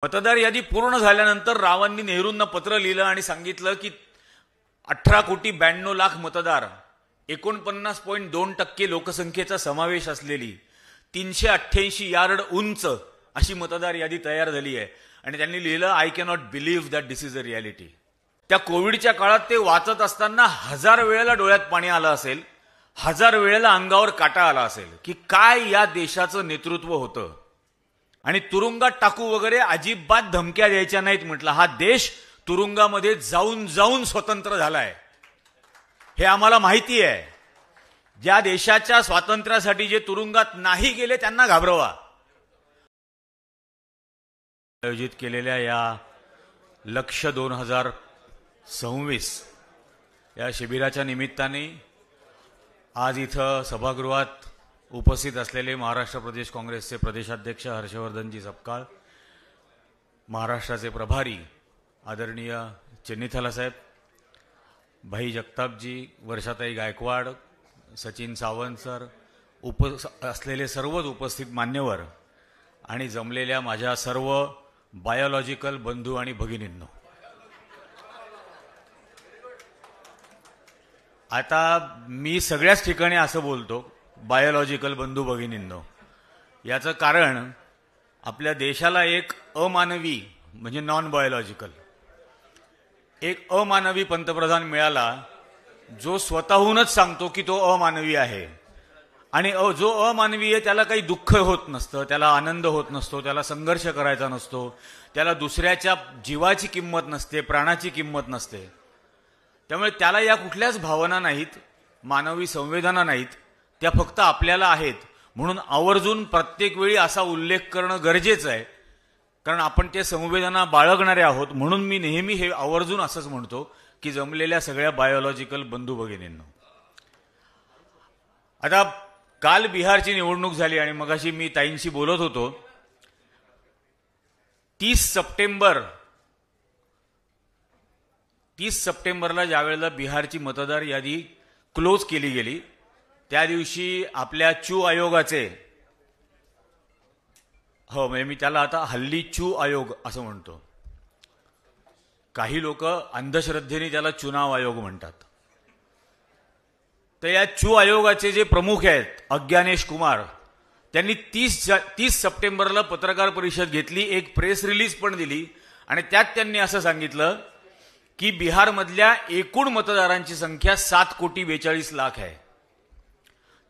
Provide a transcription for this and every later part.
मतदार यादी पूर्ण झाल्यानंतर रावांनी नेहरूंना पत्र लिहिलं आणि सांगितलं की 18,92,00,000 मतदार 49.2% लोकसंख्येचा समावेश असलेली 388 यार्ड उंच अशी मतदार यादी तयार झाली आहे. आणि त्यांनी लिहिलं, I cannot believe that this is a reality. त्या कोविडच्या काळात ते वाचत असताना 1000 वेळेला डोळ्यात पाणी आलं असेल, 1000 वेळेला अंगावर काटा आला असेल की काय या देशाचं नेतृत्व होतं. आणि तुरुंगात टाकू वगैरे अजिबात धमक्या द्यायच्या नाहीत म्हटलं. हा देश तुरुंगामध्ये जाऊन जाऊन स्वतंत्र झालाय हे आम्हाला माहिती आहे. ज्या देशाच्या स्वातंत्र्यासाठी जे तुरुंगात नाही गेले त्यांना घाबरवा. आयोजित केलेल्या या लक्ष्य 2026 या शिबिराच्या निमित्ताने आज इथं सभागृहात उपस्थित असलेले महाराष्ट्र प्रदेश काँग्रेसचे प्रदेशाध्यक्ष हर्षवर्धनजी सपकाळ, महाराष्ट्राचे प्रभारी आदरणीय चेन्नीथालासाहेब, भाई जगतापजी, वर्षाताई गायकवाड, सचिन सावंत सर, असलेले सर्वच उपस्थित मान्यवर आणि जमलेल्या माझ्या सर्व बायोलॉजिकल बंधू आणि भगिनींनो, आता मी सगळ्याच ठिकाणी असं बोलतो बायोलॉजिकल बंधू भगिनींनो. याचं कारण आपल्या देशाला एक अमानवी म्हणजे नॉन बायोलॉजिकल एक अमानवी पंतप्रधान मिळाला जो स्वतःहूनच सांगतो की तो अमानवी आहे. आणि जो अमानवी आहे त्याला काही दुःख होत नसतं, त्याला आनंद होत नसतो, त्याला संघर्ष करायचा नसतो, त्याला दुसऱ्याच्या जीवाची किंमत नसते, प्राणाची किंमत नसते. त्यामुळे त्याला या कुठल्याच भावना नाहीत, मानवी संवेदना नाहीत, त्या फक्त आपल्याला आहेत. म्हणून आवर्जून प्रत्येक वेळी असा उल्लेख करणं गरजेचं आहे, कारण आपण ते संवेदना बाळगणारे आहोत. म्हणून मी नेहमी हे आवर्जून असंच म्हणतो की जमलेल्या सगळ्या बायोलॉजिकल बंधू भगिनींनो, आता काल बिहारची निवडणूक झाली आणि मगाशी मी ताईंशी बोलत होतो. 30 सप्टेंबरला ज्यावेळेला बिहारची मतदार यादी क्लोज केली गेली त्या दिवशी आपल्या चू आयोगाचे, हो म्हणजे मी त्याला आता हल्ली चू आयोग असं म्हणतो, काही लोक अंधश्रद्धेने त्याला चुनाव आयोग म्हणतात. तर या चू आयोगाचे जे प्रमुख आहेत अज्ञानेश कुमार, त्यांनी 30 सप्टेंबरला पत्रकार परिषद घेतली, एक प्रेस रिलीज पण दिली आणि त्यात त्यांनी असं सांगितलं की बिहारमधल्या एकूण मतदारांची संख्या 7,42,00,000 आहे.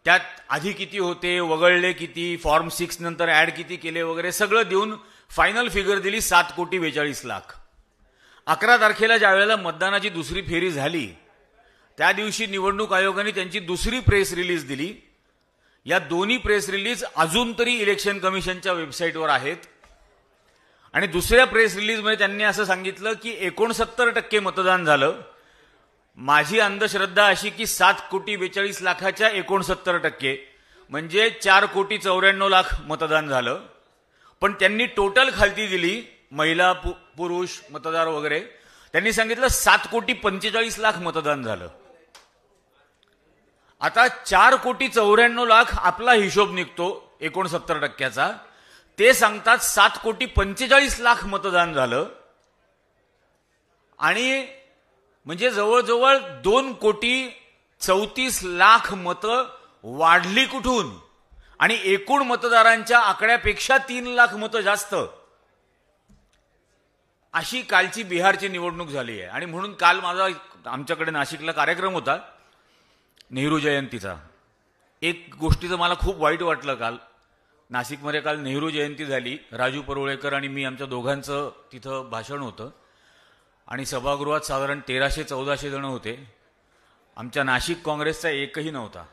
त्यात आधी किती होते, वगळले किती, फॉर्म 6 नंतर ऍड किती केले वगैरे सगळं देऊन फायनल फिगर दिली 7,42,00,000. 11 तारखेला ज्यावेळेला मतदानाची दुसरी फेरी झाली त्या दिवशी निवडणूक आयोगाने त्यांची दुसरी प्रेस रिलीज दिली. या दोन्ही प्रेस रिलीज अजून तरी इलेक्शन कमिशनच्या वेबसाईटवर आहेत. आणि दुसऱ्या प्रेस रिलीजमध्ये त्यांनी असं सांगितलं की 69% मतदान झालं. माझी अंधश्रद्धा अशी की 7,42,00,000च्या 69% म्हणजे 4,94,00,000 मतदान झालं. पण त्यांनी टोटल खालती दिली, महिला पुरुष मतदार वगैरे, त्यांनी सांगितलं 7,45,00,000 मतदान झालं. आता 4,94,00,000 आपला हिशोब निघतो 69%चा, ते सांगतात 7,45,00,000 मतदान झालं. आणि म्हणजे जवळजवळ 2,34,00,000 मतं वाढली कुठून, आणि एकूण मतदारांच्या आकड्यापेक्षा 3,00,000 मतं जास्त, अशी कालची बिहारची निवडणूक झाली आहे. आणि म्हणून काल माझा आमच्याकडे नाशिकला कार्यक्रम होता नेहरू जयंतीचा. एक गोष्टीचं मला खूप वाईट वाटलं, काल नाशिकमध्ये काल नेहरू जयंती झाली, राजू परुळेकर आणि मी आमच्या दोघांचं तिथं भाषण होतं आणि सभागृहात साधारण 1300-1400 जण होते. आमच्या नाशिक काँग्रेसचा एकही नव्हता.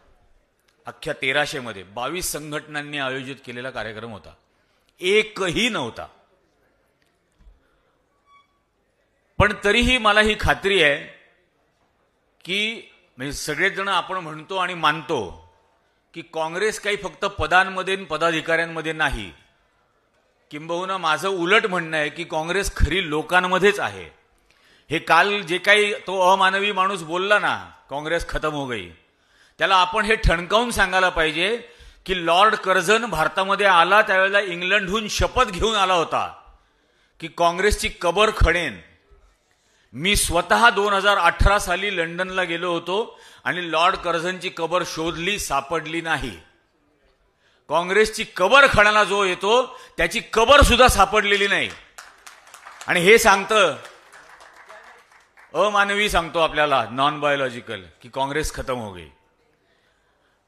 अख्ख्या 1300 मध्ये 22 संघटनांनी आयोजित केलेला कार्यक्रम होता, एकही नव्हता. पण तरीही मला ही खात्री आहे की म्हणजे सगळेच जण आपण म्हणतो आणि मानतो की काँग्रेस काही फक्त पदांमध्ये पदाधिकाऱ्यांमध्ये नाही, किंबहुना माझं उलट म्हणणं आहे की काँग्रेस खरी लोकांमध्येच आहे. हे काल जे काही तो अमानवी माणूस बोलला ना, काँग्रेस खतम हो गई, त्याला आपण हे ठणकावून सांगायला पाहिजे की लॉर्ड कर्झन भारतामध्ये आला त्यावेळेला इंग्लंडहून शपथ घेऊन आला होता की काँग्रेसची कबर खणेन. मी स्वतः 2018 साली लंडनला गेलो होतो आणि लॉर्ड कर्झनची कबर शोधली, सापडली नाही. काँग्रेसची कबर खणायला जो येतो त्याची कबर सुद्धा सापडलेली नाही. आणि हे सांगतं, अमानवी सांगतो आपल्याला, नॉन बायोलॉजिकल, की काँग्रेस खतम हो गई.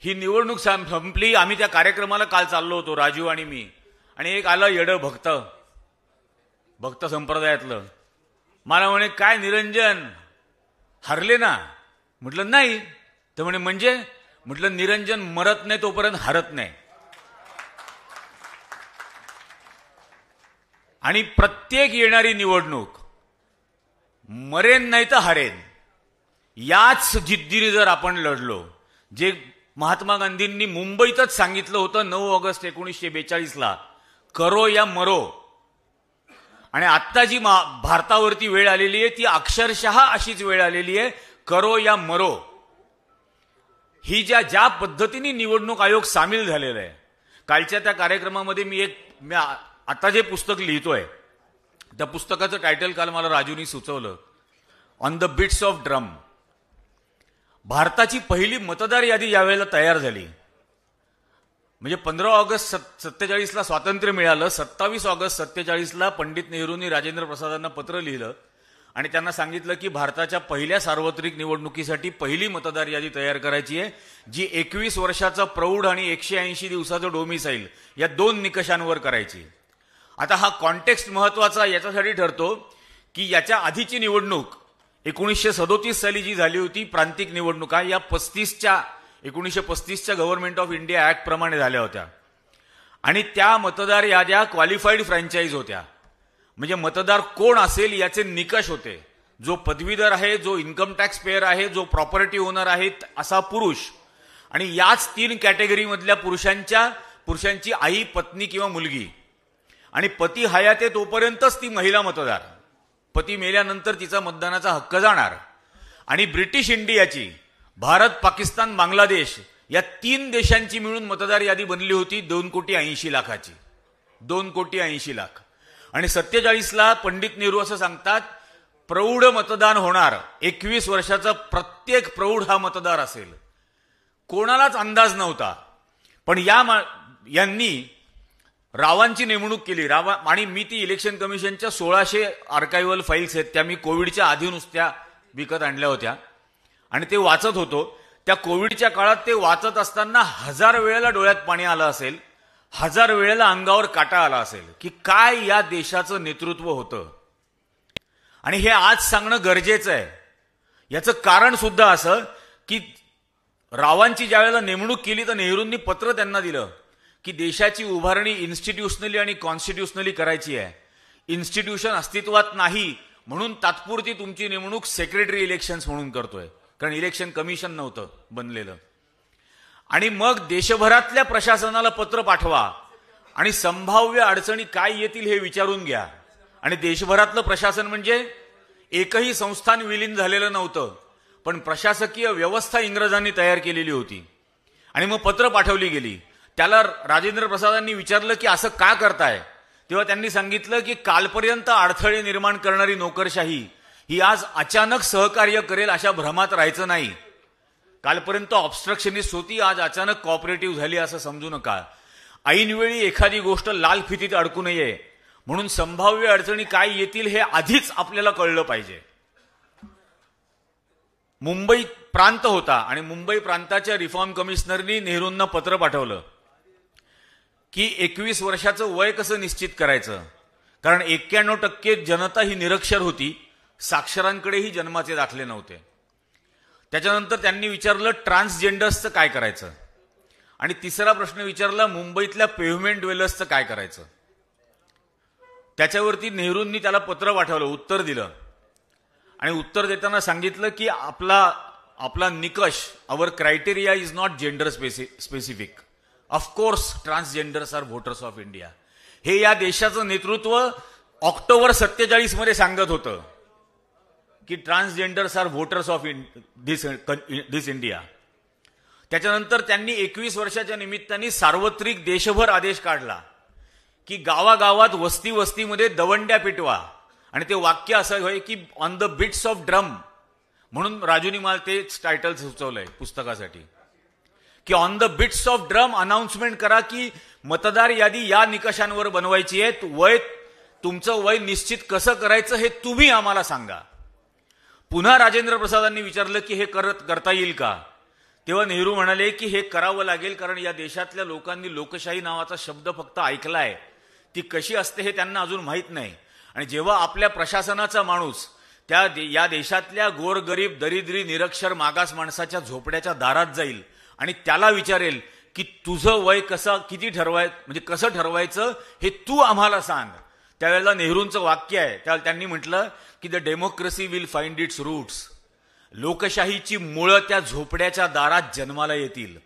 ही निवडणूक संपली. आम्ही त्या कार्यक्रमाला काल चाललो होतो, राजू आणि मी, आणि एक आलं येडं भक्त संप्रदायातलं. मला म्हणे, काय निरंजन हरले ना? म्हटलं नाही. तर म्हणे म्हणजे? म्हटलं निरंजन मरत नाही तोपर्यंत हरत नाही. आणि प्रत्येक येणारी निवडणूक मरेन नाही तर हरेन याच जिद्दीने जर आपण लढलो, जे महात्मा गांधींनी मुंबईतच सांगितलं होतं 9 ऑगस्ट 1942ला, करो या मरो. आणि आत्ता जी भारतावरती वेळ आलेली आहे ती अक्षरशः अशीच वेळ आलेली आहे, करो या मरो. ही ज्या पद्धतीने निवडणूक आयोग सामील झालेला आहे. कालच्या त्या कार्यक्रमामध्ये मी आता जे पुस्तक लिहितोय त्या पुस्तकाचं टायटल काल मला राजूनी सुचवलं, on the bits of drum. भारताची पहिली मतदार यादी यावेळेला तयार झाली. म्हणजे 15 ऑगस्ट 47ला स्वातंत्र्य मिळालं. 27 ऑगस्ट 47ला पंडित नेहरूंनी राजेंद्र प्रसादांना पत्र लिहिलं आणि त्यांना सांगितलं की भारताच्या पहिल्या सार्वत्रिक निवडणुकीसाठी पहिली मतदार यादी तयार करायची आहे, जी 21 वर्षाचा प्रौढ आणि 180 दिवसाचं डोमिसाईल या 2 निकषांवर करायची. आता हा कॉन्टेक्स्ट महत्वाचा याच्यासाठी ठरतो की याच्या आधीची निवडणूक 1937 साली जी झाली होती, प्रांतिक निवडणुका, या 1935च्या गव्हर्नमेंट ऑफ इंडिया ऍक्ट प्रमाणे झाल्या होत्या. आणि त्या मतदार याद्या क्वालिफाईड फ्रँचाईज होत्या. म्हणजे मतदार कोण असेल याचे निकष होते. जो पदवीधर आहे, जो इन्कम टॅक्स पेयर आहे, जो प्रॉपर्टी ओनर आहे असा पुरुष, आणि याच 3 कॅटेगरीमधल्या पुरुषांची आई, पत्नी किंवा मुलगी. आणि पती हयात आहे तोपर्यंतच ती महिला मतदार. पती मेल्यानंतर तिचा मतदानाचा हक्क जाणार. आणि ब्रिटिश इंडियाची, भारत, पाकिस्तान, बांगलादेश या 3 देशांची मिळून मतदार यादी बनली होती 2,80,00,000ची. 2,80,00,000. आणि 47ला पंडित नेहरू असं सांगतात, प्रौढ मतदान होणार. 21 वर्षाचा प्रत्येक प्रौढ हा मतदार असेल. कोणालाच अंदाज नव्हता. पण यांनी रावांची नेमणूक केली. आणि मी ती इलेक्शन कमिशनच्या 1600 आर्कायव्हल फाईल्स आहेत, त्या मी कोविडच्या आधी नुसत्या विकत आणल्या होत्या आणि ते वाचत होतो. त्या कोविडच्या काळात ते वाचत असताना 1000 वेळेला डोळ्यात पाणी आलं असेल, 1000 वेळेला अंगावर काटा आला असेल की काय या देशाचं नेतृत्व होतं. आणि हे आज सांगणं गरजेचं आहे. याचं कारण सुद्धा असं की रावांची ज्या वेळेला नेमणूक केली तर नेहरूंनी पत्र त्यांना दिलं की देशाची उभारणी इन्स्टिट्यूशनली आणि कॉन्स्टिट्युशनली करायची आहे. इन्स्टिट्यूशन अस्तित्वात नाही म्हणून तात्पुरती तुमची नेमणूक सेक्रेटरी इलेक्शन्स म्हणून करतोय, कारण इलेक्शन कमिशन नव्हतं बनलेलं. आणि मग देशभरातल्या प्रशासनाला पत्र पाठवा आणि संभाव्य अडचणी काय येतील हे विचारून घ्या. आणि देशभरातलं प्रशासन म्हणजे एकही संस्थान विलीन झालेलं नव्हतं, पण प्रशासकीय व्यवस्था इंग्रजांनी तयार केलेली होती. आणि मग पत्र पाठवली गेली. त्याला राजेंद्र प्रसादांनी विचारलं की असं का करताय, तेव्हा त्यांनी सांगितलं की कालपर्यंत अडथळे निर्माण करणारी नोकरशाही ही आज अचानक सहकार्य करेल अशा भ्रमात राहायचं नाही. कालपर्यंत ऑब्स्ट्रक्शनिस्ट होती, आज अचानक कॉपरेटिव्ह झाली असं समजू नका. ऐनवेळी एखादी गोष्ट लाल फितीत अडकू नये म्हणून संभाव्य अडचणी काय येतील हे आधीच आपल्याला कळलं पाहिजे. मुंबई प्रांत होता आणि मुंबई प्रांताच्या रिफॉर्म कमिशनरनी नेहरूंना पत्र पाठवलं की 21 वर्षाचं वय कसं निश्चित करायचं, कारण 91% जनता ही निरक्षर होती, साक्षरांकडेही जन्माचे दाखले नव्हते. त्याच्यानंतर त्यांनी विचारलं ट्रान्सजेंडर्सचं काय करायचं, आणि तिसरा प्रश्न विचारला मुंबईतल्या पेव्हमेंट ड्वेलर्सचं काय करायचं. त्याच्यावरती नेहरूंनी त्याला पत्र पाठवलं, उत्तर दिलं आणि उत्तर देताना सांगितलं की आपला निकष, our criteria is not gender specific. Of course transgenders are voters of India. हे या देशाचं नेतृत्व ऑक्टोबर 47 मध्ये सांगत होतं की transgenders are voters of this India. त्याच्यानंतर त्यांनी 21 वर्षाच्या निमित्ताने सार्वत्रिक देशभर आदेश काढला की गावागावात वस्ती वस्तीमध्ये दवंड्या पिटवा, आणि ते वाक्य असं होय की on the bits of drum, म्हणून राजूनी मला ते टायटल सुचवलंय पुस्तकासाठी, की on the bits of drum announcement करा की मतदार यादी या निकषांवर बनवायची आहे, तुमचं वय निश्चित कसं करायचं हे तुम्ही आम्हाला सांगा. पुन्हा राजेंद्र प्रसादांनी विचारलं की हे करता येईल का, तेव्हा नेहरू म्हणाले की हे करावं लागेल, कारण या देशातल्या लोकांनी लोकशाही नावाचा शब्द फक्त ऐकलाय, ती कशी असते हे त्यांना अजून माहीत नाही. आणि जेव्हा आपल्या प्रशासनाचा माणूस या देशातल्या गोरगरीब दरिद्री निरक्षर मागास माणसाच्या झोपड्याच्या दारात जाईल आणि त्याला विचारेल की तुझं वय किती म्हणजे कसं ठरवायचं हे तू आम्हाला सांग, त्यावेळेला नेहरूंचं वाक्य आहे, त्यावेळेला त्यांनी म्हटलं की the democracy will find its roots. लोकशाहीची मुळं त्या झोपड्याच्या दारात जन्माला येतील,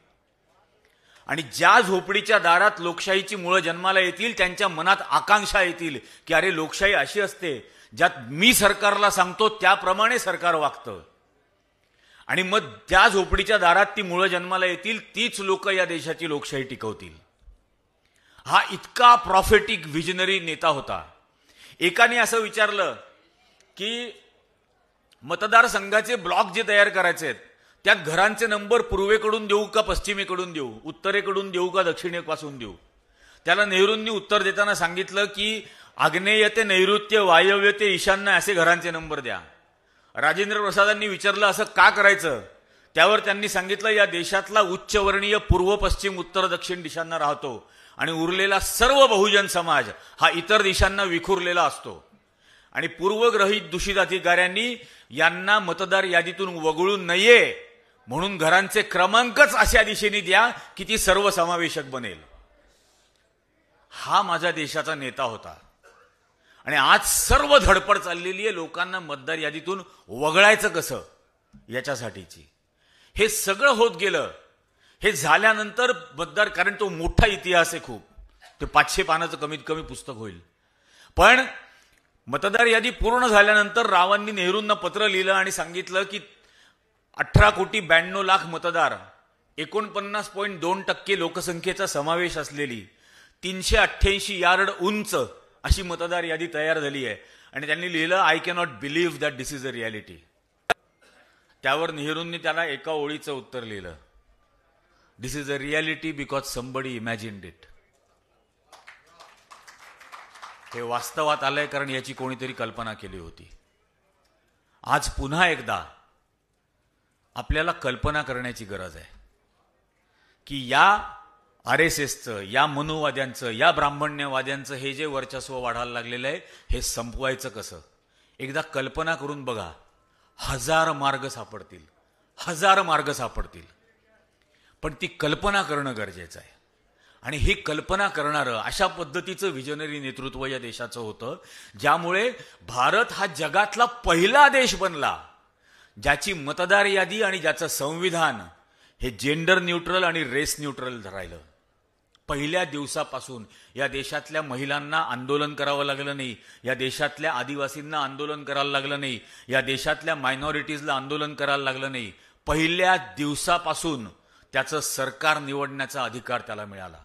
आणि ज्या झोपडीच्या दारात लोकशाहीची मुळं जन्माला येतील त्यांच्या मनात आकांक्षा येतील की अरे लोकशाही अशी असते ज्यात मी सरकारला सांगतो त्याप्रमाणे सरकार वागतं, आणि मग त्या झोपडीच्या दारात ती मुळं जन्माला येतील, तीच लोक या देशाची लोकशाही टिकवतील. हा इतका प्रॉफेटिक व्हिजनरी नेता होता. एकाने असं विचारलं की मतदारसंघाचे ब्लॉक जे तयार करायचे आहेत त्यात घरांचे नंबर पूर्वेकडून देऊ का पश्चिमेकडून देऊ, उत्तरेकडून देऊ का दक्षिणेपासून देऊ. त्याला नेहरूंनी उत्तर देताना सांगितलं की आग्नेय ते नैऋत्य, वायव्य ते ईशान्य असे घरांचे नंबर द्या. राजेंद्र प्रसादांनी विचारलं असं का करायचं, त्यावर त्यांनी सांगितलं या देशातला उच्चवर्णीय पूर्व पश्चिम उत्तर दक्षिण दिशांना राहतो आणि उरलेला सर्व बहुजन समाज हा इतर दिशांना विखुरलेला असतो, आणि पूर्वग्रहित दूषित अधिकाऱ्यांनी यांना मतदार यादीतून वगळून नये म्हणून घरांचे क्रमांकच अशा दिशेने द्या की ती सर्वसमावेशक बनेल. हा माझ्या देशाचा नेता होता. आणि आज सर्व धडपड चाललेली आहे लोकांना मतदार यादीतून वगळायचं कसं याच्यासाठीची. हे सगळं होत गेलं. हे झाल्यानंतर मतदार, कारण तो मोठा इतिहास आहे खूप, ते 500 पानाचं कमीत कमी पुस्तक होईल. पण मतदार यादी पूर्ण झाल्यानंतर रावांनी नेहरूंना पत्र लिहिलं आणि सांगितलं की 18,92,00,000 मतदार, 49.2% लोकसंख्येचा समावेश असलेली 388 यार्ड उंच अशी मतदार यादी तयार झाली आहे. आणि त्यांनी लिहिलं I cannot believe that this is a reality. त्यावर नेहरूंनी त्याला एका ओळीचं उत्तर लिहिलं, this is a reality because somebody imagined it. हे वास्तवात आलंय कारण याची कोणीतरी कल्पना केली होती. आज पुन्हा एकदा आपल्याला कल्पना करण्याची गरज आहे की या RSSचं, या मनुवाद्यांचं, या ब्राह्मण्यवाद्यांचं हे जे वर्चस्व वाढायला लागलेलं आहे हे संपवायचं कसं. एकदा कल्पना करून बघा, हजार मार्ग सापडतील, पण ती कल्पना करणं गरजेचं आहे. आणि ही कल्पना करणारं अशा पद्धतीचं व्हिजनरी नेतृत्व या देशाचं होतं, ज्यामुळे भारत हा जगातला पहिला देश बनला ज्याची मतदार यादी आणि ज्याचं संविधान हे जेंडर न्यूट्रल आणि रेस न्यूट्रल राहिलं. पहिल्या दिवसापासून या देशातल्या महिलांना आंदोलन करावं लागलं नाही, या देशातल्या आदिवासींना आंदोलन करायला लागलं नाही, या देशातल्या मायनॉरिटीजला आंदोलन करायला लागलं नाही. पहिल्या दिवसापासून त्याचं सरकार निवडण्याचा अधिकार त्याला मिळाला.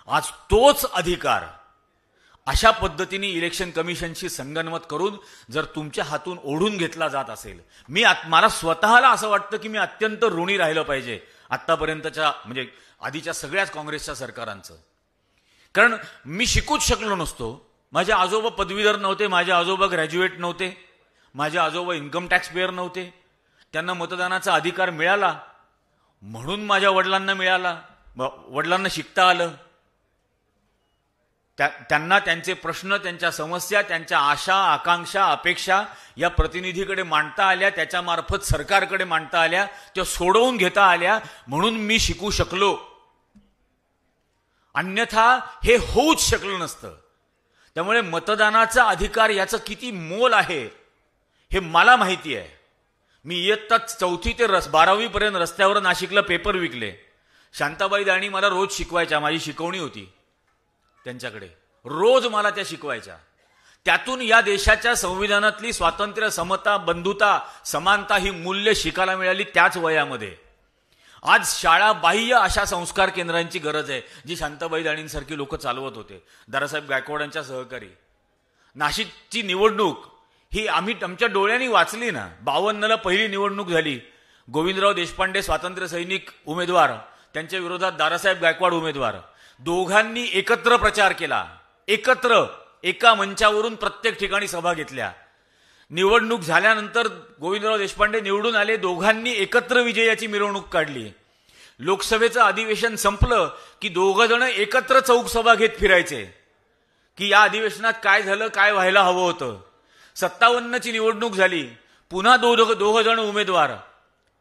आज तोच अधिकार अशा पद्धतीने इलेक्शन कमिशनशी संगनमत करून जर तुमच्या हातून ओढून घेतला जात असेल, मला स्वतःला असं वाटतं की मी अत्यंत ऋणी राहिलं पाहिजे आतापर्यंतच्या, म्हणजे आधीच्या सगळ्याच काँग्रेसच्या सरकारांचं. कारण मी शिकूच शकलो नसतो. माझे आजोबा पदवीधर नव्हते, माझे आजोबा ग्रॅज्युएट नव्हते, माझे आजोबा इन्कम टॅक्स पेअर नव्हते. त्यांना मतदानाचा अधिकार मिळाला म्हणून माझ्या वडिलांना मिळाला, वडिलांना शिकता आलं. त्यांना त्यांचे प्रश्न, त्यांच्या समस्या, त्यांच्या आशा आकांक्षा अपेक्षा या प्रतिनिधीकडे मांडता आल्या, त्याच्यामार्फत सरकारकडे मांडता आल्या, त्या सोडवून घेता आल्या म्हणून मी शिकू शकलो. अन्यथा हे होऊच शकलं नसतं. त्यामुळे मतदानाचा अधिकार याचं किती मोल आहे हे मला माहिती आहे. मी इयत्ता 4थी ते 12वी पर्यंत रस्त्यावर नाशिकला पेपर विकले. शांताबाई दाणी मला रोज शिकवायच्या, माझी शिकवणी होती त्यांच्याकडे, रोज मला त्या शिकवायच्या. त्यातून या देशाच्या संविधानातली स्वातंत्र्य, समता, बंधुता, समानता ही मूल्य शिकायला मिळाली त्याच वयामध्ये. आज शाळा बाह्य अशा संस्कार केंद्रांची गरज आहे, जी शांताबाई दाणींसारखी लोक चालवत होते, दारासाहेब गायकवाडांच्या सहकारी. नाशिकची निवडणूक ही आम्ही आमच्या डोळ्यांनी वाचली ना. 52ला पहिली निवडणूक झाली. गोविंदराव देशपांडे स्वातंत्र्य सैनिक उमेदवार, त्यांच्या विरोधात दारासाहेब गायकवाड उमेदवार. दोघांनी एकत्र प्रचार केला, एकत्र एका मंचावरून प्रत्येक ठिकाणी सभा घेतल्या. निवडणूक झाल्यानंतर गोविंदराव देशपांडे निवडून आले. दोघांनी एकत्र विजयाची मिरवणूक काढली. लोकसभेचं अधिवेशन संपलं की दोघं जण एकत्र चौक सभा घेत फिरायचे की या अधिवेशनात काय झालं, काय व्हायला हवं होतं. 57ची निवडणूक झाली. पुन्हा दोघं जण उमेदवार.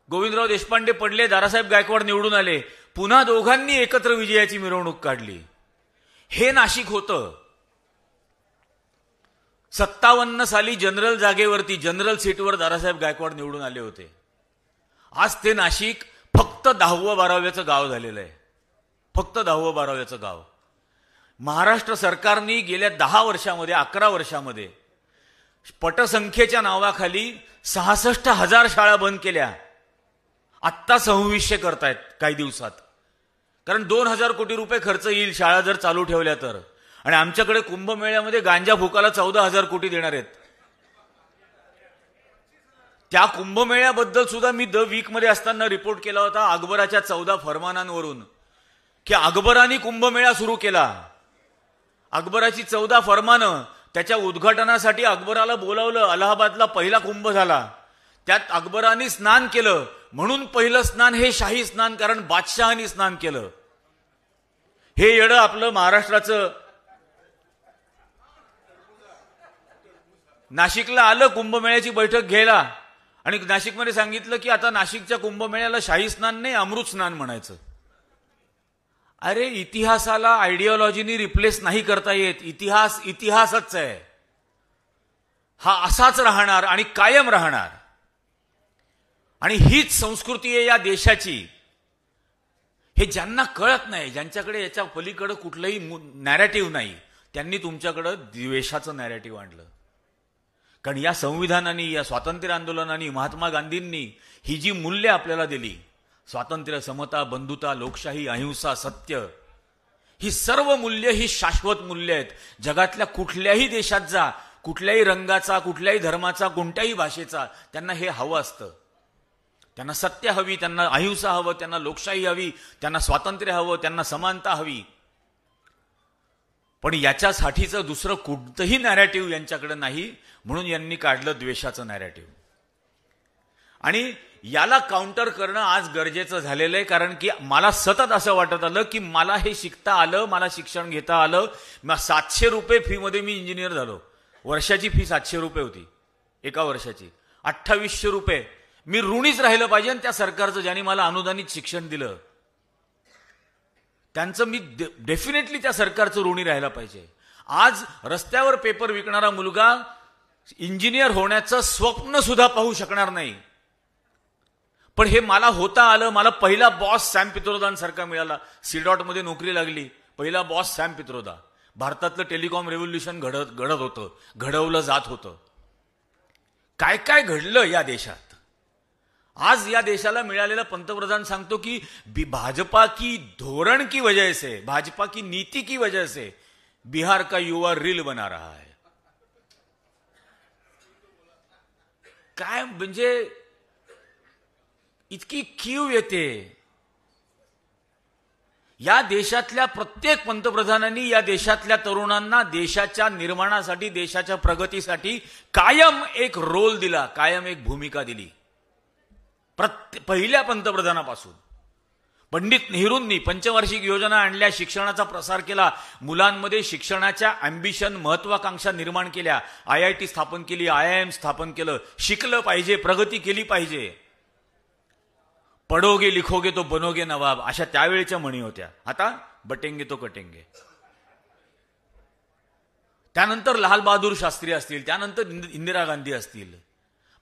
गोविंदराव देशपांडे पडले, दारासाहेब गायकवाड निवडून आले. पुन्हा दोघांनी एकत्र विजयाची मिरवणूक काढली. हे नाशिक होतं. 57 साली जनरल जागेवरती, जनरल सीटवर दारासाहेब गायकवाड निवडून आले होते. आज ते नाशिक फक्त 10व-12व्याचं गाव झालेलं आहे. फक्त 10व-12व्याचं गाव. महाराष्ट्र सरकारने गेल्या 10 वर्षामध्ये, 11 वर्षामध्ये पटसंख्येच्या नावाखाली 66,000 शाळा बंद केल्या. आत्ता 2600 करतायत काही दिवसात. कारण 2,000 कोटी रुपये खर्च येईल शाळा जर चालू ठेवल्या तर. आणि आमच्याकडे कुंभमेळ्यामध्ये गांजा फुकाला 14,000 कोटी देणार आहेत. त्या कुंभमेळ्याबद्दल सुद्धा मी द वीक मध्ये असताना रिपोर्ट केला होता, अकबराच्या 14 फरमानांवरून, की अकबराने कुंभमेळा सुरू केला. अकबराची 14 फरमानं, त्याच्या उद्घाटनासाठी अकबराला बोलावलं. अलाहाबादला पहिला कुंभ झाला, त्यात अकबराने स्नान केलं. म्हणून पहिलं स्नान हे शाही स्नान, कारण बादशहानी स्नान केलं. हे येडं आपलं महाराष्ट्राचं. नाशिकला आलं कुंभमेळ्याची बैठक घ्यायला आणि नाशिकमध्ये सांगितलं की आता नाशिकच्या कुंभमेळ्याला शाही स्नान नाही, अमृत स्नान म्हणायचं. अरे, इतिहासाला आयडिओलॉजीनी रिप्लेस नाही करता येत. इतिहास इतिहासच आहे. हा असाच राहणार आणि कायम राहणार. आणि हीच संस्कृती आहे या देशाची. हे ज्यांना कळत नाही, ज्यांच्याकडे याच्या पलीकडे कुठलंही नॅरेटिव्ह नाही, त्यांनी तुमच्याकडे द्वेषाचं नॅरेटिव्ह आणलं. कारण या संविधानाने, या स्वातंत्र्य आंदोलनाने, महात्मा गांधींनी ही जी मूल्य आपल्याला दिली, स्वातंत्र्य, समता, बंधुता, लोकशाही, अहिंसा, सत्य, ही सर्व मूल्य ही शाश्वत मूल्य आहेत. जगातल्या कुठल्याही देशात जा, कुठल्याही रंगाचा, कुठल्याही धर्माचा, कोणत्याही भाषेचा, त्यांना हे हवं असतं. त्यांना सत्य हवी, त्यांना अहिंसा हवं, त्यांना लोकशाही हवी, त्यांना स्वातंत्र्य हवं, त्यांना समानता हवी. पण याच्यासाठीचं दुसरं कोणतंही नॅरेटिव्ह यांच्याकडे नाही. म्हणून यांनी काढलं द्वेषाचं नॅरेटिव्ह. आणि याला काउंटर करणं आज गरजेचं झालेलं आहे. कारण की मला सतत असं वाटत आलं की मला हे शिकता आलं, मला शिक्षण घेता आलं. 700 रुपये फी मध्ये मी इंजिनियर झालो. वर्षाची फी 700 रुपये होती एका वर्षाची. 2800 रुपये मी ऋणीच राहिलं पाहिजे त्या सरकारचं, ज्यांनी मला अनुदानित शिक्षण दिलं. त्यांचं मी डेफिनेटली त्या सरकारचं ऋणी राहायला पाहिजे. आज रस्त्यावर पेपर विकणारा मुलगा इंजिनियर होण्याचं स्वप्न सुद्धा पाहू शकणार नाही. पण हे मला होता आलं. मला पहिला बॉस सॅम पित्रोदांसारखा मिळाला. सीडॉट मध्ये नोकरी लागली. पहिला बॉस सॅम पित्रोदा. भारतातलं टेलिकॉम रेव्होल्युशन घडत होतं, घडवलं जात होतं. काय काय घडलं या देशात. आज या देशाला मिळालेला पंतप्रधान सांगतो की भाजपा की धोरण की वजह से, भाजपा की नीति की वजह से बिहार का युवा रील बना रहा है. काय म्हणजे इतकी कीव येते. या देशातल्या प्रत्येक पंतप्रधानांनी या देशातल्या तरुणांना देशाच्या निर्माणासाठी, देशाच्या प्रगतीसाठी कायम एक रोल दिला, कायम एक भूमिका दिली. पहिल्या पंतप्रधानापासून पंडित नेहरूंनी पंचवार्षिक योजना आणल्या, शिक्षणाचा प्रसार केला, मुलांमध्ये शिक्षणाच्या अँबिशन, महत्वाकांक्षा निर्माण केल्या, IIT स्थापन केली, IIM स्थापन केलं. शिकलं पाहिजे, प्रगती केली पाहिजे. पढोगे लिखोगे तो बनोगे नवाब, अशा त्यावेळेच्या म्हणी होत्या. आता बटेंगे तो कटेंगे. त्यानंतर लाल बहादूर शास्त्री असतील, त्यानंतर इंदिरा गांधी असतील.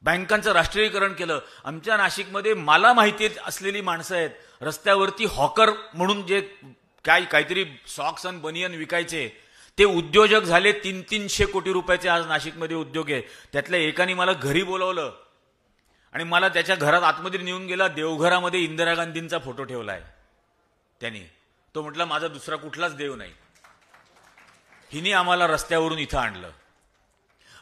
बँकांचं राष्ट्रीयकरण केलं. आमच्या नाशिकमध्ये मला माहिती असलेली माणसं आहेत, रस्त्यावरती हॉकर म्हणून जे काहीतरी सॉक्स आणि बनियन विकायचे, ते उद्योजक झाले. 300-300 कोटी रुपयाचे आज नाशिकमध्ये उद्योग आहे. त्यातल्या एकाने मला घरी बोलावलं आणि मला त्याच्या घरात आतमध्ये नेऊन गेला. देवघरामध्ये इंदिरा गांधींचा फोटो ठेवलाय त्यांनी. तो म्हटला माझा दुसरा कुठलाच देव नाही. हिने आम्हाला रस्त्यावरून इथं आणलं.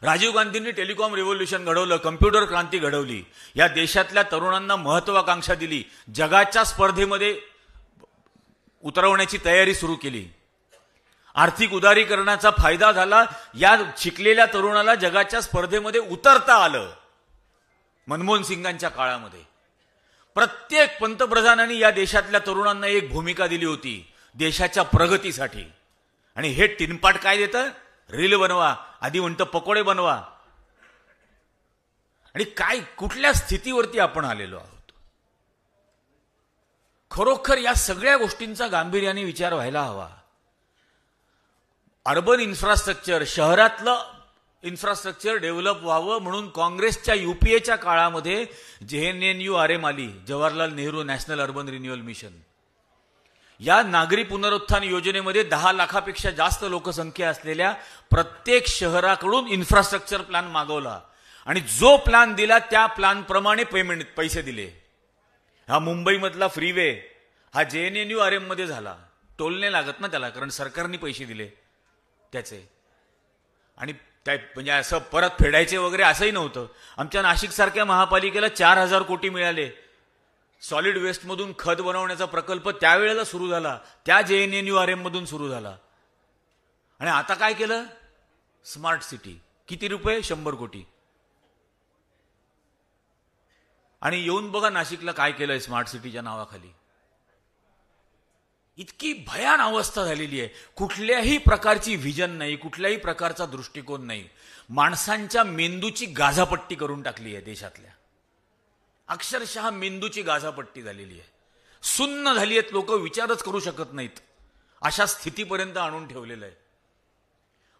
राजीव गांधींनी टेलिकॉम रिव्होल्यूशन घडवलं, कम्प्युटर क्रांती घडवली, या देशातल्या तरुणांना महत्वाकांक्षा दिली, जगाच्या स्पर्धेमध्ये उतरवण्याची तयारी सुरू केली. आर्थिक उदारीकरणाचा फायदा झाला. या शिकलेल्या तरुणाला जगाच्या स्पर्धेमध्ये उतरता आलं. मनमोहन सिंगांच्या काळामध्ये प्रत्येक पंतप्रधानांनी या देशातल्या तरुणांना एक भूमिका दिली होती देशाच्या प्रगतीसाठी. आणि हे टिनपाट काय देतं? रील बनवा, आधी म्हणतं पकोडे बनवा. आणि काय कुठल्या स्थितीवरती आपण आलेलो आहोत? खरोखर या सगळ्या गोष्टींचा गांभीर्याने विचार व्हायला हवा. अर्बन इन्फ्रास्ट्रक्चर, शहरातलं इन्फ्रास्ट्रक्चर डेव्हलप व्हावं म्हणून काँग्रेसच्या युपीएच्या काळामध्ये JNNURM आली, Jawaharlal Nehru national urban renewal mission. या नागरी पुनरुत्थान योजनेमध्ये 10 लाखापेक्षा जास्त लोकसंख्या असलेल्या प्रत्येक शहराकडून इन्फ्रास्ट्रक्चर प्लॅन मागवला आणि जो प्लॅन दिला त्या प्लॅनप्रमाणे पैसे दिले. हा मुंबईमधला फ्रीवे हा JNNURM मध्ये झाला. टोलने लागत ना त्याला, कारण सरकारने पैसे दिले त्याचे. आणि म्हणजे असं परत फेडायचे वगैरे असंही नव्हतं. आमच्या नाशिक सारख्या महापालिकेला 4000 कोटी मिळाले. सॉलिड वेस्ट मधून खत बनवण्याचा प्रकल्प त्यावेळेला सुरू झाला, त्या JNNURM मधून सुरू झाला. आणि आता काय केलं? Smart city. किती रुपये? 100 कोटी. आणि येऊन बघा नाशिकला काय केलंय स्मार्ट सिटीच्या नावाखाली. इतकी भयान अवस्था झालेली आहे. कुठल्याही प्रकारची व्हिजन नाही, कुठल्याही प्रकारचा दृष्टिकोन नाही. माणसांच्या मेंदूची गाझापट्टी करून टाकली आहे देशातल्या. अक्षरशः मेंदूची गाझापट्टी झालेली आहे. सुन्न झाली आहेत लोक, विचारच करू शकत नाहीत. अशा स्थितीपर्यंत आणून ठेवलेलं आहे.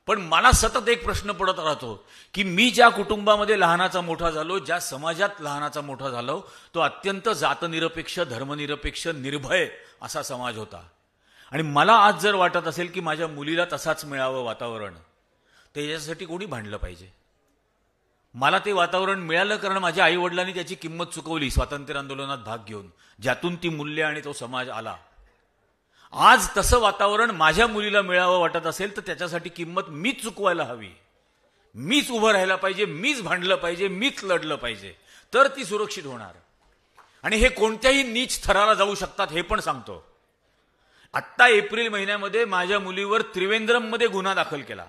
पण मला सतत एक प्रश्न पडत राहतो की मी ज्या कुटुंबामध्ये लहानाचा मोठा झालो, ज्या समाजात लहानाचा मोठा झालो, तो अत्यंत जातनिरपेक्ष, धर्मनिरपेक्ष, निर्भय असा समाज होता. आणि मला आज जर वाटत असेल की माझ्या मुलीला तसाच मिळावं वातावरण, त्याच्यासाठी कोणी भांडलं पाहिजे. मला ते वातावरण मिळालं कारण माझ्या आई वडिलांनी त्याची किंमत चुकवली स्वातंत्र्य आंदोलनात भाग घेऊन, ज्यातून ती मूल्य आणि तो समाज आला. आज तसं वातावरण माझ्या मुलीला मिळावं वाटत असेल तर त्याच्यासाठी किंमत मीच चुकवायला हवी. मीच उभं राहायला पाहिजे, मीच भांडलं पाहिजे, मीच लढलं पाहिजे, तर ती सुरक्षित होणार. आणि हे कोणत्याही नीच थराला जाऊ शकतात हे पण सांगतो. आत्ता एप्रिल महिन्यामध्ये माझ्या मुलीवर त्रिवेंद्रममध्ये गुन्हा दाखल केला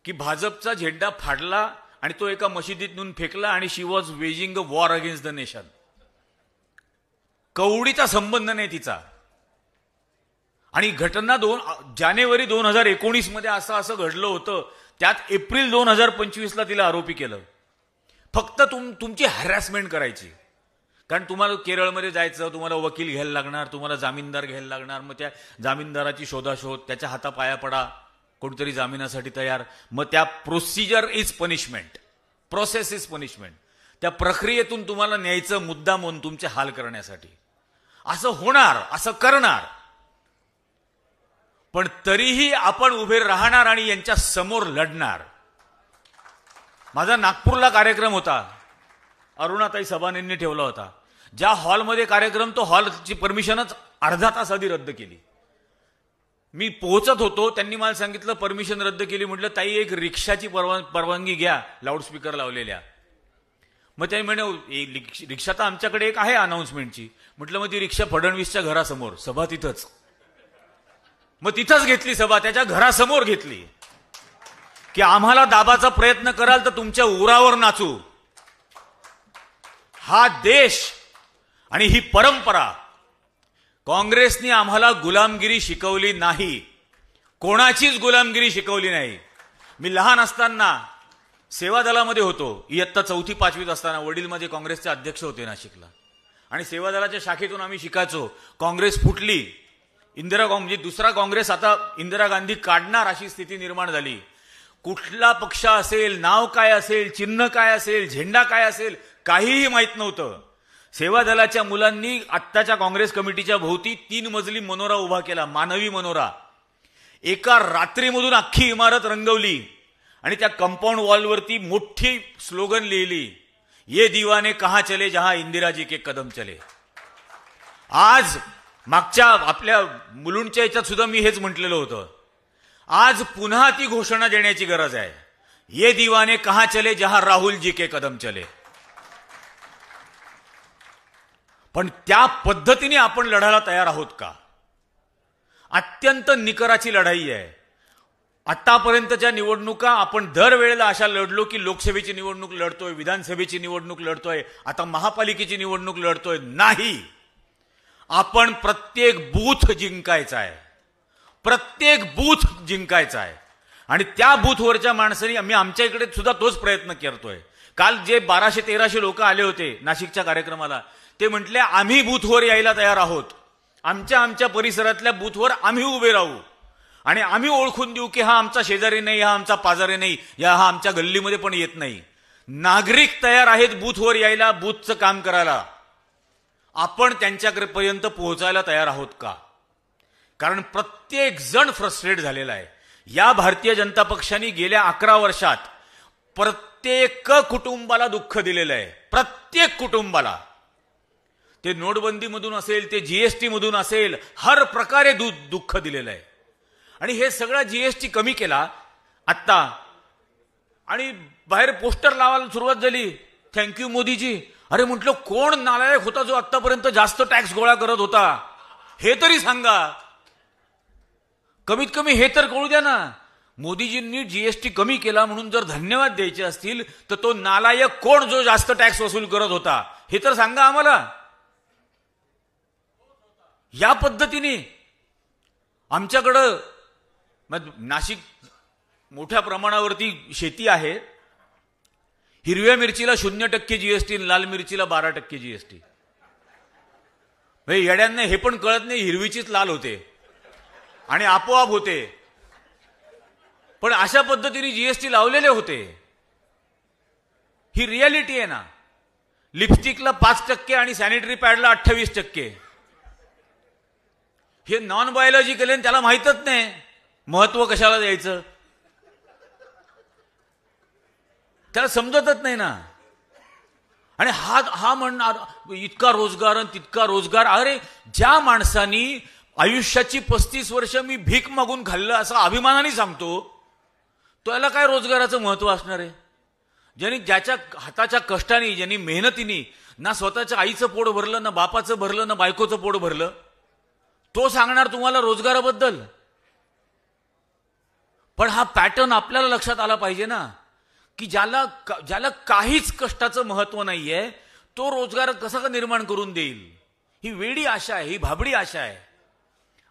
की भाजपचा झेंडा फाडला आणि तो एका मशिदीत नेऊन फेकला आणि she was waging a war against the nation. कवडीचा संबंध नाही तिचा. आणि घटना जानेवारी 2019 मध्ये असं घडलं होतं. त्यात एप्रिल 2025ला तिला आरोपी केलं. फक्त तुमची हॅरॅसमेंट करायची. कारण तुम्हाला केरळमध्ये जायचं, तुम्हाला वकील घ्यायला लागणार, तुम्हाला जामीनदार घ्यायला लागणार. मग त्या जामीनदाराची शोधाशोध, त्याच्या हातापाया पडा, कोणतरी जामिनासाठी तयार. मग त्या procedure is punishment, process is punishment. त्या प्रक्रियेतून तुम्हाला न्यायचं मुद्दा म्हणून तुमचे हाल करण्यासाठी. असं होणार, असं करणार. पण तरीही आपण उभे राहणार आणि यांच्या समोर लढणार. माझा नागपूरला कार्यक्रम होता, अरुणाताई सबानेंनी ठेवला होता. ज्या हॉलमध्ये कार्यक्रम, तो हॉलची परमिशनच अर्धा तास आधी रद्द केली. मी पोहोचत होतो, त्यांनी मला सांगितलं परमिशन रद्द केली. म्हटलं ताई एक रिक्षाची परवानगी घ्या, लाऊडस्पीकर लावलेल्या. मग त्याने म्हणे रिक्षा तर आमच्याकडे एक आहे अनाउन्समेंटची. म्हटलं मग ती रिक्षा फडणवीसच्या घरासमोर, सभा तिथंच. मग तिथंच घेतली सभा, त्याच्या घरासमोर घेतली की आम्हाला दाबाचा प्रयत्न कराल तर तुमच्या उरावर नाचू. हा देश आणि ही परंपरा, काँग्रेसने आम्हाला गुलामगिरी शिकवली नाही, कोणाचीच गुलामगिरी शिकवली नाही. मी लहान असताना सेवा दलामध्ये होतो. इयत्ता 4थी 5वीत असताना वडील माझे काँग्रेसचे अध्यक्ष होते नाशिकला. आणि सेवा दलाच्या शाखेतून आम्ही शिकायचो. काँग्रेस फुटली, म्हणजे दुसरा काँग्रेस आता इंदिरा गांधी काढणार अशी स्थिती निर्माण झाली. कुठला पक्ष असेल, नाव काय असेल, चिन्ह काय असेल, झेंडा काय असेल, काहीही माहित नव्हतं. सेवा दलाच्या मुलांनी आत्ताच्या काँग्रेस कमिटीच्या भोवती 3 मजली मनोरा उभा केला, मानवी मनोरा. एका रात्रीमधून अख्खी इमारत रंगवली आणि त्या कंपाऊंड वॉलवरती मोठी स्लोगन लिहिली, ये दीवाने कहां चले जहां इंदिरा जी के कदम चले. आज मागच्या आपल्या मुलुंडच्या याच्यात सुद्धा मी हेच म्हटलेलं होतं. आज पुन्हा ती घोषणा देण्याची गरज आहे. ये दीवाने कहां चले जहां राहुल जी के कदम चले. पण त्या पद्धतीने आपण लढायला तयार आहोत का? अत्यंत निकराची लढाई आहे. आतापर्यंतच्या निवडणुका आपण दरवेळेला अशा लढलो की लोकसभेची निवडणूक लढतोय, विधानसभेची निवडणूक लढतोय, आता महापालिकेची निवडणूक लढतोय. नाही, आपण प्रत्येक बूथ जिंकायचा आहे. प्रत्येक बूथ जिंकायचा आहे. आणि त्या बूथवरच्या माणसांनी आम्ही आमच्या इकडे सुद्धा तोच प्रयत्न करतोय. काल जे 1200-1300 लोक आले होते नाशिकच्या कार्यक्रमाला, ते म्हटले आम्ही बूथवर यायला तयार आहोत. आमच्या परिसरातल्या बूथवर आम्ही उभे राहू आणि आम्ही ओळखून देऊ की हा आमचा शेजारी नाही, हा आमचा पाजारी नाही, हा आमच्या गल्लीमध्ये पण येत नाही. नागरिक तयार आहेत बूथवर यायला, बूथचं काम करायला. आपण त्यांच्यापर्यंत पोहोचायला तयार आहोत का? कारण प्रत्येक जण फ्रस्ट्रेट झालेला आहे. या भारतीय जनता पक्षाने गेल्या 11 वर्षात प्रत्येक कुटुंबाला दुःख दिलेलं आहे. प्रत्येक कुटुंबाला. ते नोटबंदीमधून असेल, ते जीएसटी मधून असेल, हर प्रकारे दुःख दिलेलं आहे. आणि हे सगळं जीएसटी कमी केला आत्ता, आणि बाहेर पोस्टर लावायला सुरुवात झाली, थँक्यू मोदीजी. अरे म्हटलं, कोण नालायक होता जो आतापर्यंत जास्त टॅक्स गोळा करत होता? हे तरी सांगा. कमीत कमी हे तर कळू द्या ना. मोदीजींनी जीएसटी कमी केला म्हणून जर धन्यवाद द्यायचे असतील तर तो नालायक कोण जो जास्त टॅक्स वसूल करत होता हे तर सांगा आम्हाला. या पद्धतीने आमच्याकडं नाशिक मोठ्या प्रमाणावरती शेती आहे. हिरव्या मिरचीला 0% जीएसटी, लाल मिरचीला 12% जीएसटी. येड्यांना हे पण कळत नाही, हिरवीचीच लाल होते आणि आपोआप होते. पण अशा पद्धतीने जीएसटी लावलेले होते. ही रियालिटी आहे ना. लिपस्टिकला 5% आणि सॅनिटरी पॅडला 28%. हे नॉन बायोलॉजिकल आहे, त्याला माहीतच नाही महत्व कशाला द्यायचं. त्याला समजतच नाही ना. आणि हा म्हणणार इतका रोजगार आणि तितका रोजगार. अरे ज्या माणसानी आयुष्याची 35 वर्ष मी भीक मागून खाल्लं असं अभिमानाने सांगतो, त्याला काय रोजगाराचं महत्व असणार आहे? ज्याच्या हाताच्या कष्टाने, ज्यांनी मेहनतीने ना स्वतःच्या आईचं पोट भरलं, ना बापाचं भरलं, ना बायकोचं पोट भरलं, तो सांगणार तुम्हाला रोजगाराबद्दल. पण हा पॅटर्न आपल्याला लक्षात आला पाहिजे ना, की ज्याला काहीच कष्टाचं महत्व नाहीये तो रोजगार कसा का निर्माण करून देईल? ही वेडी आशा आहे, ही भाबडी आशा आहे.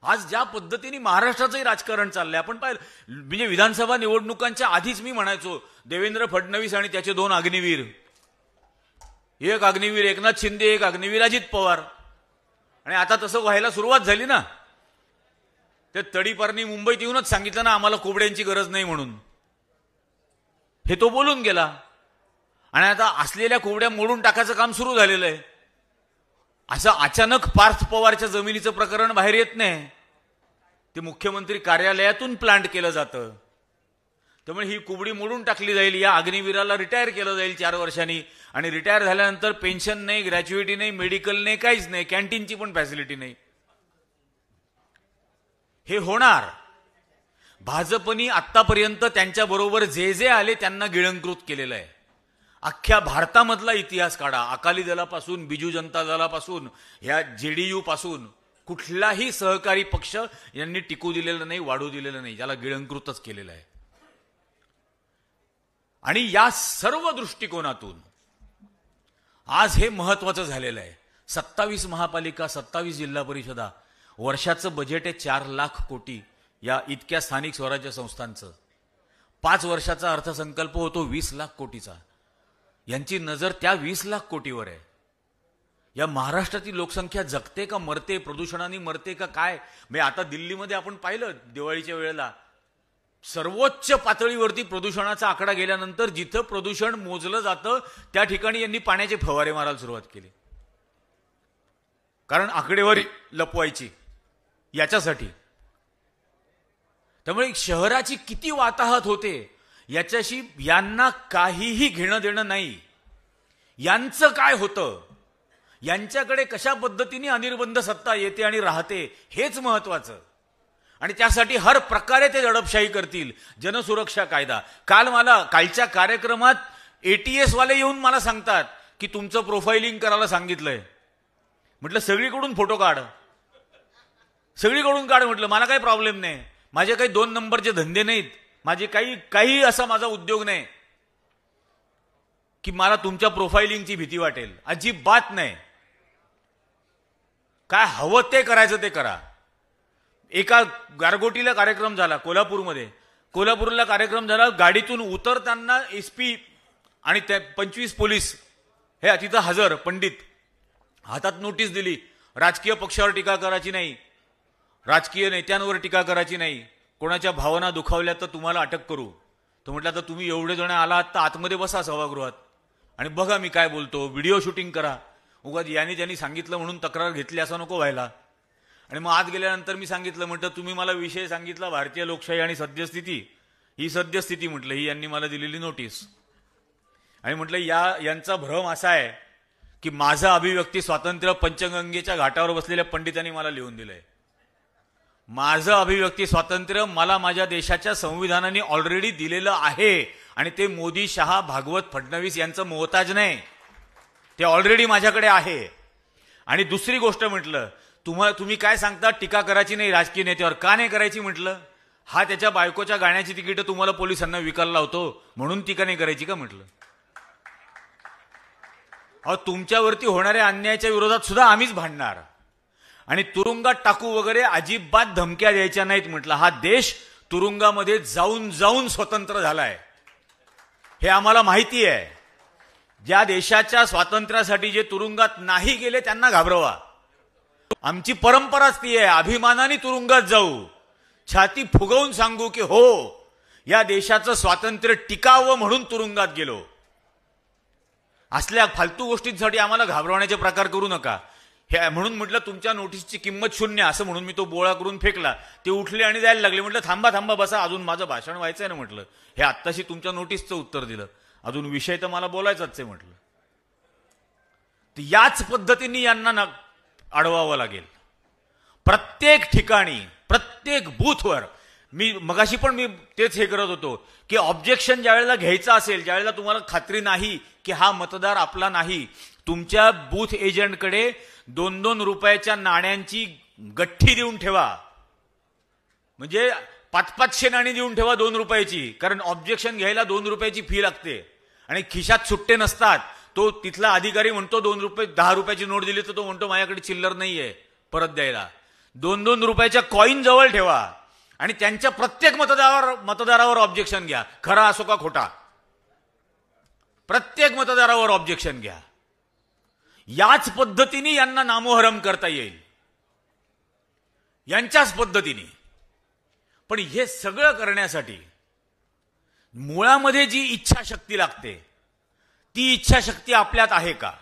आज ज्या पद्धतीने महाराष्ट्राचंही राजकारण चाललंय आपण पाहिलं. म्हणजे विधानसभा निवडणुकांच्या आधीच मी म्हणायचो देवेंद्र फडणवीस आणि त्याचे 2 अग्निवीर, एक अग्निवीर एकनाथ शिंदे, एक अग्निवीर अजित पवार. आणि आता तसं व्हायला सुरुवात झाली ना. ते तडीपारनी मुंबईत येऊनच सांगितलं ना आम्हाला कोबड्यांची गरज नाही म्हणून. हे तो बोलून गेला आणि आता असलेल्या कोबड्या मोडून टाकायचं काम सुरू झालेलं आहे. असं अचानक पार्थ पवारच्या जमिनीचं प्रकरण बाहेर येत नाही. ते मुख्यमंत्री कार्यालयातून प्लांट केलं जातं. त्यामुळे ही कुबडी मोडून टाकली जाईल. या अग्निवीराला रिटायर केलं जाईल 4 वर्षांनी. आणि रिटायर झाल्यानंतर पेन्शन नाही, ग्रॅच्युइटी नाही, मेडिकल नाही, काहीच नाही, कॅन्टीनची पण फॅसिलिटी नाही. हे होणार. भाजपनी आतापर्यंत त्यांच्या बरोबर जे जे आले त्यांना गिळंकृत केलेलं आहे. अख्ख्या भारतामधला इतिहास काढा. अकाली दलापासून, बिजू जनता दलापासून, या जेडीयू पासून कुठलाही सहकारी पक्ष यांनी टिकू दिलेलं नाही, वाढू दिलेलं नाही. ज्याला गिळंकृतच केलेलं आहे. आणि या सर्व दृष्टिकोनातून आज हे महत्वाचं झालेलं आहे. 27 महापालिका, 27 जिल्हा परिषदा, वर्षाचं बजेट आहे 4 लाख कोटी या इतक्या स्थानिक स्वराज्य संस्थांचं. 5 वर्षाचा अर्थसंकल्प होतो 20 लाख कोटीचा. यांची नजर त्या 20 लाख कोटीवर आहे. या महाराष्ट्रातील लोकसंख्या जगते का मरते, प्रदूषणाने मरते का काय? म्हणजे आता दिल्लीमध्ये आपण पाहिलं दिवाळीच्या वेळेला सर्वोच्च पातळीवरती प्रदूषणाचा आकडा गेल्यानंतर जिथं प्रदूषण मोजलं जातं त्या ठिकाणी यांनी पाण्याचे फवारे मारायला सुरुवात केली. कारण आकडेवारी लपवायची याच्यासाठी. त्यामुळे शहराची किती वाताहत होते याच्याशी यांना काहीही घेणं देणं नाही. यांचं काय होतं, यांच्याकडे कशा पद्धतीने अनिर्बंध सत्ता येते आणि राहते हेच महत्वाचं. आणि त्यासाठी हर प्रकारे ते दडपशाही करतील. जनसुरक्षा कायदा, कालच्या कार्यक्रमात ATS वाले येऊन मला सांगतात की तुमचं प्रोफाइलिंग करायला सांगितलंय. म्हटलं सगळीकडून फोटो काढ, सगळीकडून काढ. म्हटलं मला काही प्रॉब्लेम नाही, माझे काही 2 नंबरचे धंदे नाहीत, माझे काही असा माझा उद्योग नाही की मला तुमच्या प्रोफाइलिंगची भीती वाटेल. अजिबात नाही. काय हवं ते करायचं ते करा. एका गारगोटीला कार्यक्रम झाला कोल्हापूरला कार्यक्रम झाला. गाडीतून उतरताना SP आणि 25 पोलीस हे तिथं हजर. पंडित हातात नोटीस दिली, राजकीय पक्षावर टीका करायची नाही, राजकीय नेत्यांवर टीका करायची नाही, कोणाच्या भावना दुखावल्या तर तुम्हाला अटक करू. तो म्हटलं तर तुम्ही एवढे जण आलात तर आतमध्ये बसा सभागृहात आणि बघा मी काय बोलतो, व्हिडिओ शूटिंग करा. उगाच यांनी ज्यांनी सांगितलं म्हणून तक्रार घेतली असं नको व्हायला. आणि मग आत गेल्यानंतर मी सांगितलं, म्हटलं तुम्ही मला विषय सांगितला भारतीय लोकशाही आणि सद्यस्थिती. ही सद्यस्थिती म्हटलं ही यांनी मला दिलेली नोटीस. आणि म्हटलं यांचा भ्रम असा आहे की माझं अभिव्यक्ती स्वातंत्र्य पंचगंगेच्या घाटावर बसलेल्या पंडितांनी मला लिहून दिलंय. माझं अभिव्यक्ती स्वातंत्र्य मला माझ्या देशाच्या संविधानाने ऑलरेडी दिलेलं आहे आणि ते मोदी, शहा, भागवत, फडणवीस यांचं मोहताज नाही, ते ऑलरेडी माझ्याकडे आहे. आणि दुसरी गोष्ट म्हटलं, तुम्ही काय सांगता टीका करायची नाही राजकीय नेत्यावर, का नाही करायची. म्हटलं हा त्याच्या बायकोच्या गाण्याची तिकीट तुम्हाला पोलिसांना विकायला लावतो म्हणून टीका नाही करायची का. म्हटलं अहो तुमच्यावरती होणाऱ्या अन्यायाच्या विरोधात सुद्धा आम्हीच भांडणार आणि तुरुंगात टाकू वगैरे अजिबात धमक्या द्यायच्या नाहीत. म्हटलं हा देश तुरुंगामध्ये जाऊन जाऊन स्वतंत्र झालाय हे आम्हाला माहिती आहे. ज्या देशाच्या स्वातंत्र्यासाठी जे तुरुंगात नाही गेले त्यांना घाबरवा. आमची परंपराच ती आहे, अभिमानाने तुरुंगात जाऊ, छाती फुगवून सांगू की हो या देशाचं स्वातंत्र्य टिकावं म्हणून तुरुंगात गेलो. असल्या फालतू गोष्टींसाठी आम्हाला घाबरवण्याचे प्रकार करू नका. हे म्हणून म्हटलं तुमच्या नोटीसची किंमत शून्य असं म्हणून मी तो बोळा करून फेकला. ते उठले आणि जायला लागले. म्हटलं थांबा बसा, अजून माझं भाषण व्हायचंय ना. म्हटलं हे आत्ताशी तुमच्या नोटीसचं उत्तर दिलं, अजून विषय तर मला बोलायचाच आहे. म्हटलं तर याच पद्धतीने यांना अडवावं लागेल. प्रत्येक ठिकाणी प्रत्येक बूथवर मगाशी पण मी तेच हे करत होतो की ऑब्जेक्शन ज्यावेळेला घ्यायचं असेल, ज्यावेळेला तुम्हाला खात्री नाही की हा मतदार आपला नाही, तुमच्या बूथ एजंटकडे 2-2 रुपयाच्या नाण्यांची गठ्ठी देऊन ठेवा. म्हणजे 500 नाणी देऊन ठेवा 2 रुपयाची, कारण ऑब्जेक्शन घ्यायला 2 रुपयाची फी लागते आणि खिशात सुट्टे नसतात. तो तिथला अधिकारी म्हणतो 2 रुपये 10 रुपयाची नोट दिली तर तो म्हणतो माझ्याकडे चिल्लर नाहीये परत द्यायला. 2-2 रुपयाच्या कॉईन जवळ ठेवा आणि त्यांच्या प्रत्येक मतदारावर ऑब्जेक्शन घ्या, खरा असो का खोटा, प्रत्येक मतदारावर ऑब्जेक्शन घ्या. याच पद्धतीने यांना नामोहरम करता येईल, यांच्याच पद्धतीने. पण हे सगळं करण्यासाठी मुळामध्ये जी इच्छाशक्ती लागते ती इच्छाशक्ती आपल्यात आहे का.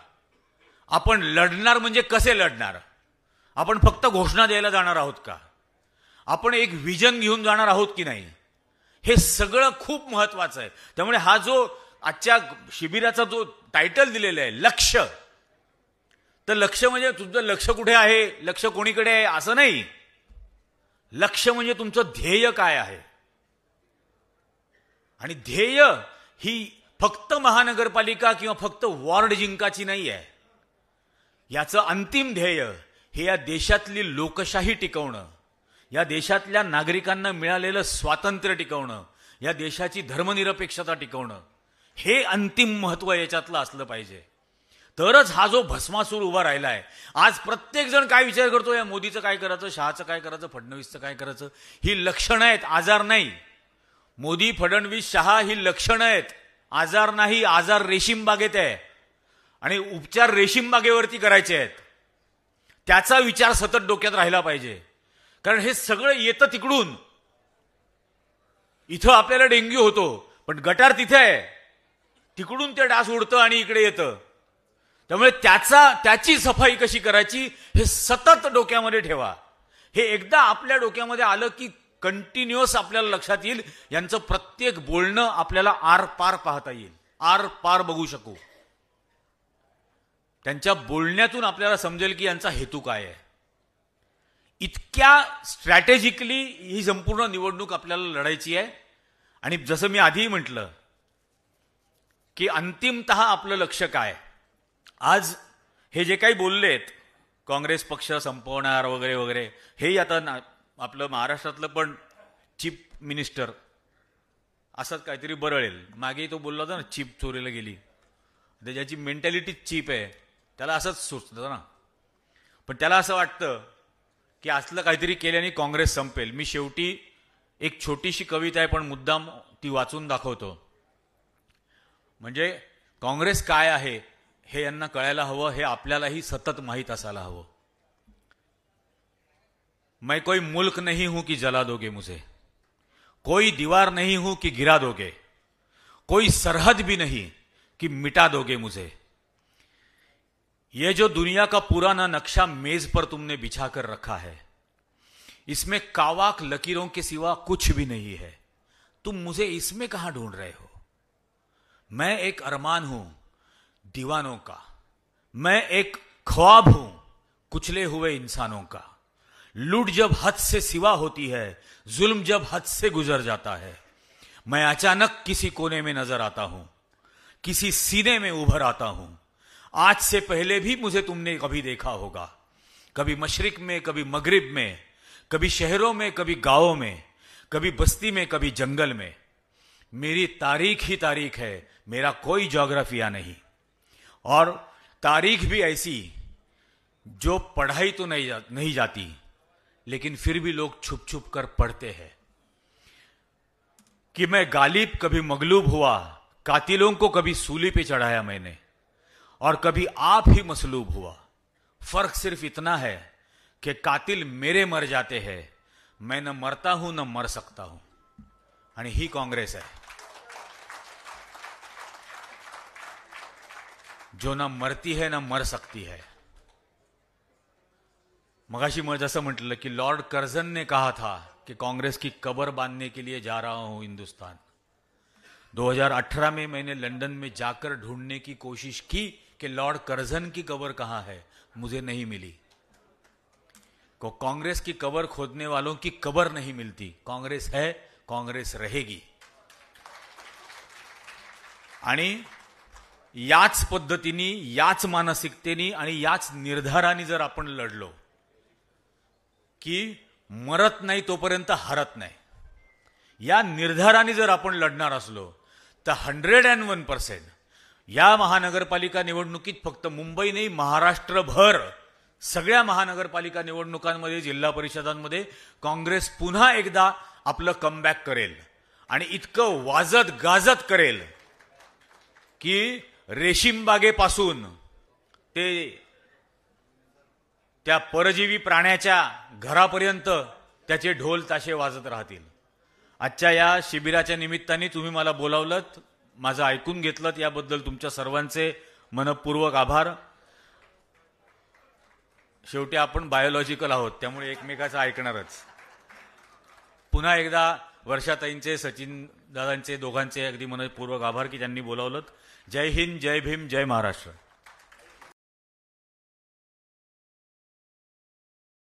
आपण लढणार म्हणजे कसे लढणार. आपण फक्त घोषणा द्यायला जाणार आहोत का, आपण एक व्हिजन घेऊन जाणार आहोत की नाही, हे सगळं खूप महत्वाचं आहे. त्यामुळे हा जो आजच्या शिबिराचा जो टायटल दिलेला आहे लक्ष्य, तर लक्ष्य म्हणजे तुमचं लक्ष कुठे आहे, लक्ष कोणीकडे आहे असं नाही. लक्ष्य म्हणजे तुमचं ध्येय काय आहे. आणि ध्येय ही फक्त महानगरपालिका किंवा फक्त वॉर्ड जिंकाची नाही आहे. याचं अंतिम ध्येय हे या देशातली लोकशाही टिकवणं, या देशातल्या नागरिकांना मिळालेलं स्वातंत्र्य टिकवणं, या देशाची धर्मनिरपेक्षता टिकवणं, हे अंतिम महत्व याच्यातलं असलं पाहिजे. तरच हा जो भस्मासूर उभा राहिलाय. आज प्रत्येक जण काय विचार करतो, या मोदीचं काय करायचं, शहाचं काय करायचं, फडणवीसचं काय करायचं. ही लक्षणं आहेत, आजार नाही. मोदी, फडणवीस, शहा ही लक्षणं आहेत, आजार नाही. आजार रेशीम बागेत आहे आणि उपचार रेशीम बागेवरती करायचे आहेत. त्याचा विचार सतत डोक्यात राहिला पाहिजे, कारण हे सगळं येतं तिकडून. इथं आपल्याला डेंग्यू होतो पण गटार तिथे आहे, तिकडून ते डास उडतं आणि इकडे येतं. त्यामुळे त्याची सफाई कशी करायची हे सतत डोक्यामध्ये ठेवा. हे एकदा आपल्या डोक्यामध्ये आलं की कंटिन्युअस आपल्याला लक्षात येईल. यांचं प्रत्येक बोलणं आपल्याला आर पार पाहता येईल, आर पार बघू शकू. त्यांच्या बोलण्यातून आपल्याला समजेल की यांचा हेतू काय आहे. इतक्या स्ट्रॅटेजिकली ही संपूर्ण निवडणूक आपल्याला लढायची आहे. आणि जसं मी आधीही म्हटलं की अंतिमतः आपलं लक्ष काय. आज हे जे काही बोललेत, काँग्रेस पक्ष संपवणार वगैरे वगैरे, हेही आता आपलं महाराष्ट्रातलं पण चीफ मिनिस्टर असंच काहीतरी बरळेल. मागे तो बोलला होता ना, चीप चोरीला गेली. ज्याची मेंटॅलिटी चीप आहे त्याला असंच सुचतं ना. पण त्याला असं वाटतं की असलं काहीतरी केल्याने काँग्रेस संपेल. मी शेवटी एक छोटीशी कविता आहे पण मुद्दाम ती वाचून दाखवतो. म्हणजे काँग्रेस काय आहे हे यांना कळायला हवं, हे आपल्यालाही सतत माहीत असायला हवं. मैं कोई मुल्क नहीं हूं कि जला दोगे मुझे, कोई दीवार नहीं हूं कि गिरा दोगे, कोई सरहद भी नहीं कि मिटा दोगे मुझे. ये जो दुनिया का पुराना नक्शा मेज पर तुमने बिछा कर रखा है, इसमें कावाक लकीरों के सिवा कुछ भी नहीं है. तुम मुझे इसमें कहां ढूंढ रहे हो. मैं एक अरमान हूं दीवानों का, मैं एक ख्वाब हूं कुचले हुए इंसानों का. लूट जब हद से सिवा होती है, जुल्म जब हद से गुजर जाता है, मैं अचानक किसी कोने में नजर आता हूं, किसी सीने में उभर आता हूं. आज से पहले भी मुझे तुमने कभी देखा होगा, कभी मशरिक में, कभी मगरिब में, कभी शहरों में, कभी गांवों में, कभी बस्ती में, कभी जंगल में. मेरी तारीख ही तारीख है, मेरा कोई ज्योग्राफिया नहीं. और तारीख भी ऐसी जो पढ़ाई तो नहीं जाती, लेकिन फिर भी लोग छुप छुप कर पढ़ते हैं. कि मैं गालिब कभी मगलूब हुआ, कातिलों को कभी सूली पे चढ़ाया मैंने, और कभी आप ही मसलूब हुआ. फर्क सिर्फ इतना है कि कातिल मेरे मर जाते हैं, मैं न मरता हूं न मर सकता हूं. आणि ही काँग्रेस आहे जो ना मरती है ना मर सकती है. मगाशी मैं जैसा म्हटलं की लॉर्ड कर्जन ने कहा था कि कांग्रेस की कबर बांधने के लिए जा रहा हूं हिंदुस्तान. 2018 में मैंने लंदन में जाकर ढूंढने की कोशिश की कि लॉर्ड कर्जन की कबर कहां है, मुझे नहीं मिली. को कांग्रेस की कबर खोदने वालों की कबर नहीं मिलती. कांग्रेस है, कांग्रेस रहेगी. आणि याच पद्धतीने, याच मानसिकतेने आणि याच निर्धाराने जर आपण लढलो की मरत नाही तोपर्यंत हरत नाही, या निर्धाराने जर आपण लढणार असलो तर 101% या महानगरपालिका निवडणुकीत फक्त मुंबई नाही, महाराष्ट्रभर सगळ्या महानगरपालिका निवडणुकांमध्ये, जिल्हा परिषदांमध्ये काँग्रेस पुन्हा एकदा आपलं कमबॅक करेल. आणि इतकं वाजत गाजत करेल की रेशीमबागेपासून ते त्या परजीवी प्राण्याच्या घरापर्यंत त्याचे ढोल ताशे वाजत राहतील. आजच्या या शिबिराच्या निमित्ताने तुम्ही मला बोलावलंत, माझं ऐकून घेतलं, याबद्दल तुमच्या सर्वांचे मनपूर्वक आभार. शेवटी आपण बायोलॉजिकल आहोत त्यामुळे एकमेकाचं ऐकणारच. पुन्हा एकदा वर्षाताईंचे, सचिन दादांचे, दोघांचे अगदी मनपूर्वक आभार की त्यांनी बोलावलं. जय हिंद, जय भीम, जय महाराष्ट्र.